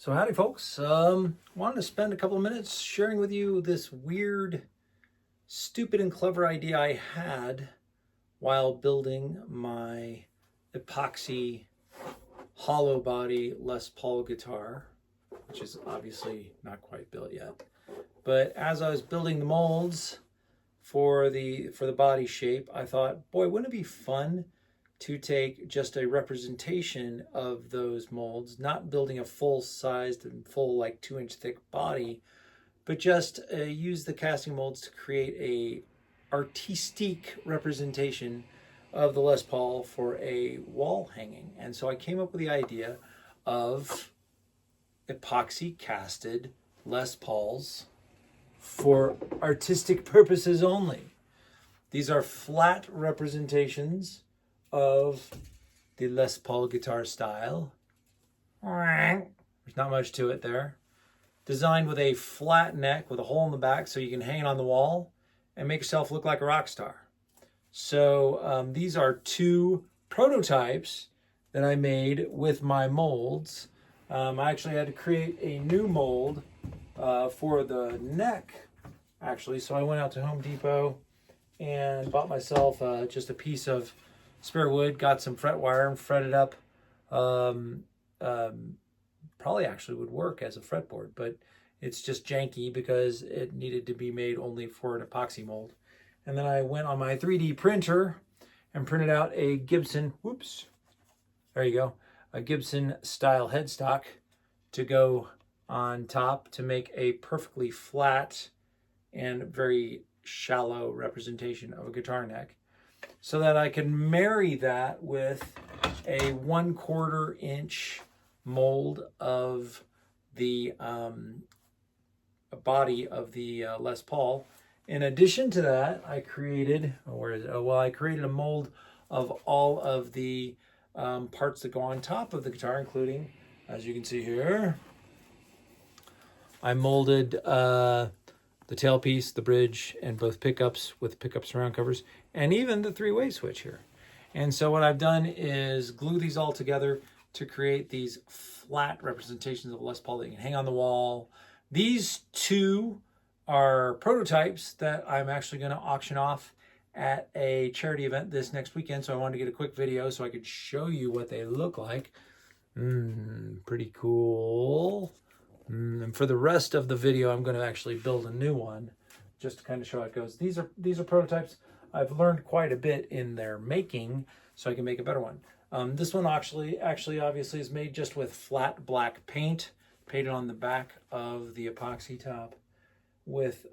So howdy folks, wanted to spend a couple of minutes sharing with you this weird, stupid and clever idea I had while building my epoxy hollow body Les Paul guitar, which is obviously not quite built yet. But as I was building the molds for the body shape, I thought, boy, wouldn't it be fun to take just a representation of those molds, not building a full-sized and full, like 2-inch thick body, but just use the casting molds to create a artistique representation of the Les Paul for a wall hanging. And so I came up with the idea of epoxy casted Les Pauls for artistic purposes only. These are flat representations of the Les Paul guitar style. There's not much to it there. Designed with a flat neck with a hole in the back so you can hang it on the wall and make yourself look like a rock star. So these are two prototypes that I made with my molds. I actually had to create a new mold for the neck, actually. So I went out to Home Depot and bought myself just a piece of spare wood, got some fret wire and fretted up. Probably actually would work as a fretboard, but it's just janky because it needed to be made only for an epoxy mold. And then I went on my 3D printer and printed out a Gibson, there you go, a Gibson style headstock to go on top to make a perfectly flat and very shallow representation of a guitar neck, so that I can marry that with a 1/4 inch mold of the body of the Les Paul. In addition to that, I created, I created a mold of all of the parts that go on top of the guitar, including, as you can see here, I molded the tailpiece, the bridge, and both pickups with pickup surround covers, and even the 3-way switch here. And so what I've done is glue these all together to create these flat representations of Les Paul that you can hang on the wall. These two are prototypes that I'm actually going to auction off at a charity event this next weekend. So I wanted to get a quick video so I could show you what they look like. Pretty cool. And for the rest of the video, I'm going to actually build a new one just to kind of show how it goes. These are prototypes. I've learned quite a bit in their making, so I can make a better one. This one actually obviously is made just with flat black paint, painted on the back of the epoxy top with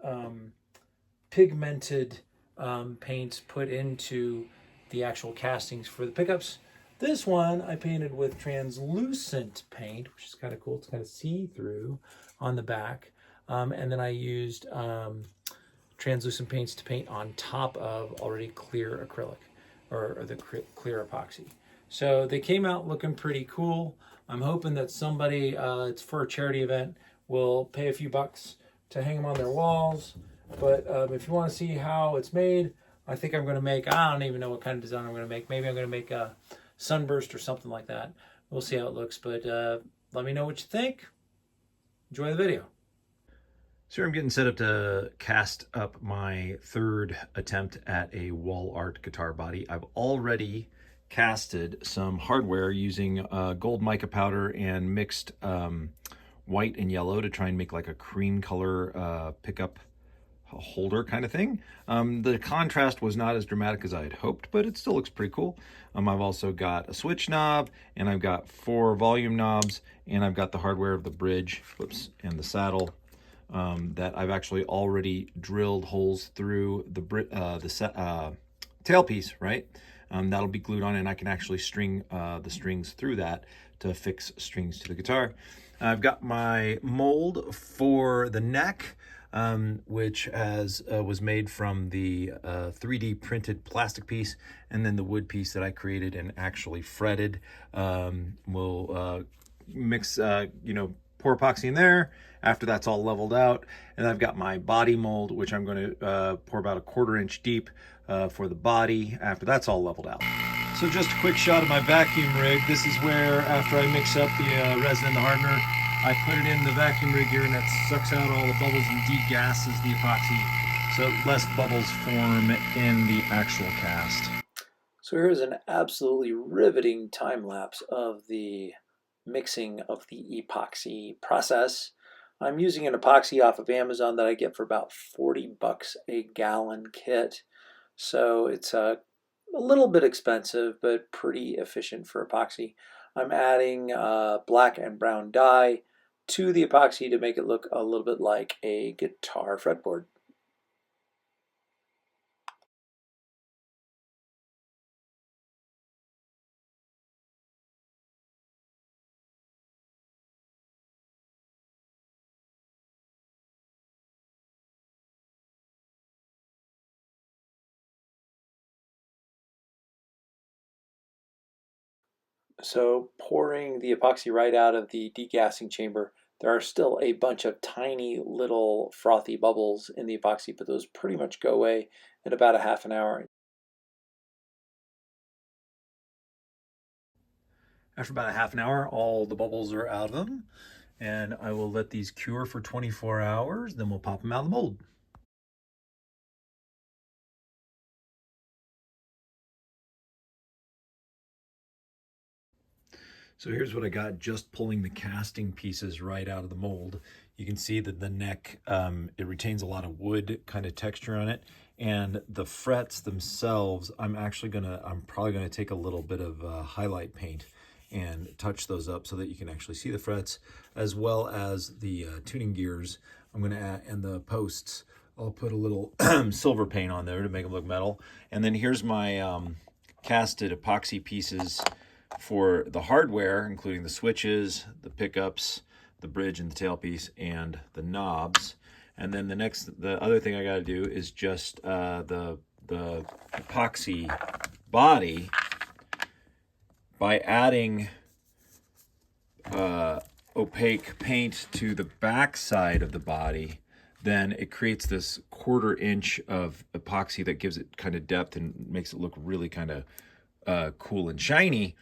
pigmented paints put into the actual castings for the pickups. This one I painted with translucent paint, which is kind of cool. It's kind of see-through on the back. And then I used translucent paints to paint on top of already clear acrylic or the clear epoxy. So they came out looking pretty cool. I'm hoping that somebody, it's for a charity event, will pay a few bucks to hang them on their walls. But if you want to see how it's made, I think I'm going to make, I don't even know what kind of design I'm going to make. Maybe I'm going to make a sunburst or something like that. We'll see how it looks, but let me know what you think. Enjoy the video. So here I'm getting set up to cast up my third attempt at a wall art guitar body. I've already casted some hardware using gold mica powder and mixed white and yellow to try and make like a cream color pickup holder kind of thing. The contrast was not as dramatic as I had hoped, but it still looks pretty cool. I've also got a switch knob, and I've got 4 volume knobs, and I've got the hardware of the bridge, and the saddle that I've actually already drilled holes through the tailpiece, right? That'll be glued on, and I can actually string the strings through that to fix strings to the guitar. I've got my mold for the neck, which was made from the 3D printed plastic piece, and then the wood piece that I created and actually fretted. We'll mix, pour epoxy in there after that's all leveled out. And I've got my body mold, which I'm going to pour about a 1/4 inch deep for the body after that's all leveled out. So just a quick shot of my vacuum rig. This is where, after I mix up the resin and the hardener, I put it in the vacuum rig here, and that sucks out all the bubbles and degasses the epoxy so less bubbles form in the actual cast. So here's an absolutely riveting time lapse of the mixing of the epoxy process. I'm using an epoxy off of Amazon that I get for about 40 bucks a gallon kit. So it's a little bit expensive, but pretty efficient for epoxy. I'm adding black and brown dye to the epoxy to make it look a little bit like a guitar fretboard. So pouring the epoxy right out of the degassing chamber, there are still a bunch of tiny little frothy bubbles in the epoxy, but those pretty much go away in about a half an hour. After about a half an hour, all the bubbles are out of them, and I will let these cure for 24 hours, then we'll pop them out of the mold. So here's what I got just pulling the casting pieces right out of the mold. You can see that the neck, it retains a lot of wood kind of texture on it. And the frets themselves, I'm probably gonna take a little bit of highlight paint and touch those up so that you can actually see the frets, as well as the tuning gears. I'm gonna add, and the posts, I'll put a little silver paint on there to make them look metal. And then here's my casted epoxy pieces for the hardware, including the switches, the pickups, the bridge and the tailpiece, and the knobs. And then the other thing I got to do is just the epoxy body by adding opaque paint to the back side of the body. Then it creates this 1/4 inch of epoxy that gives it kind of depth and makes it look really kind of cool and shiny.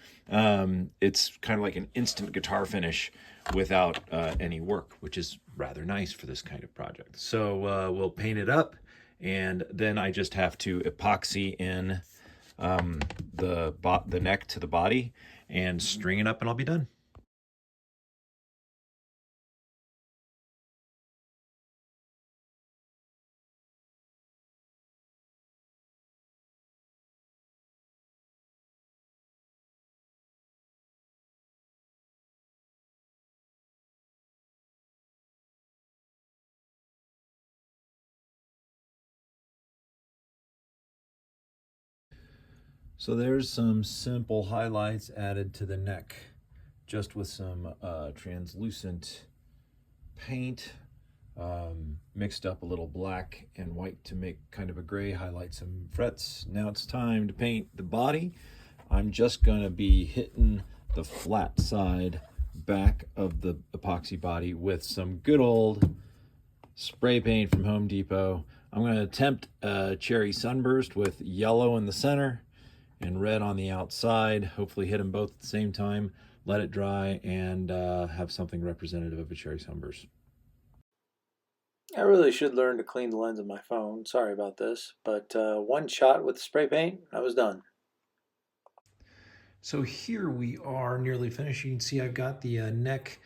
It's kind of like an instant guitar finish without any work, which is rather nice for this kind of project. So we'll paint it up, and then I just have to epoxy in the neck to the body and string it up, and I'll be done. So there's some simple highlights added to the neck, just with some translucent paint, mixed up a little black and white to make kind of a gray, highlight some frets. Now it's time to paint the body. I'm just gonna be hitting the flat side back of the epoxy body with some good old spray paint from Home Depot. I'm going to attempt a cherry sunburst with yellow in the center and red on the outside. Hopefully hit them both at the same time, let it dry, and have something representative of a cherry sunburst. I really should learn to clean the lens of my phone. Sorry about this, but one shot with spray paint, I was done. So here we are nearly finished. You can see I've got the neck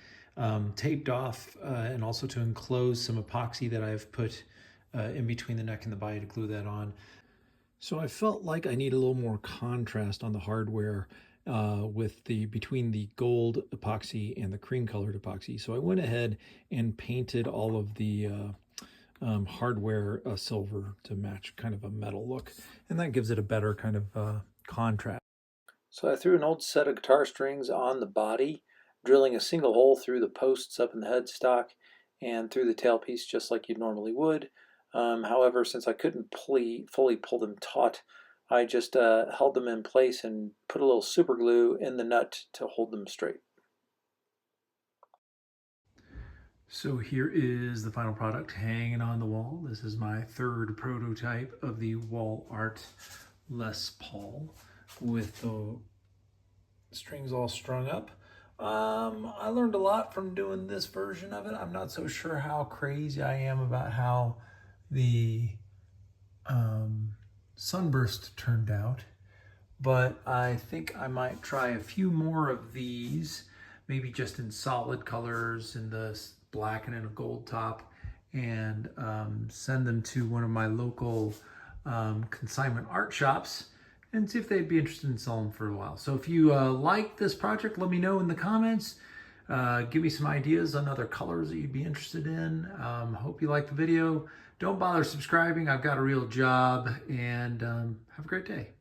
taped off and also to enclose some epoxy that I've put in between the neck and the body to glue that on. So I felt like I need a little more contrast on the hardware with between the gold epoxy and the cream colored epoxy. So I went ahead and painted all of the hardware silver to match kind of a metal look, and that gives it a better kind of contrast. So I threw an old set of guitar strings on the body, drilling a single hole through the posts up in the headstock and through the tailpiece just like you normally would. However, since I couldn't fully pull them taut, I just held them in place and put a little super glue in the nut to hold them straight. So here is the final product hanging on the wall. This is my third prototype of the wall art Les Paul with the strings all strung up. I learned a lot from doing this version of it. I'm not so sure how crazy I am about how the sunburst turned out, but I think I might try a few more of these, maybe just in solid colors in the black and in a gold top, and send them to one of my local consignment art shops and see if they'd be interested in selling them for a while. So if you like this project, let me know in the comments. Give me some ideas on other colors that you'd be interested in. Hope you like the video. Don't bother subscribing. I've got a real job, and have a great day.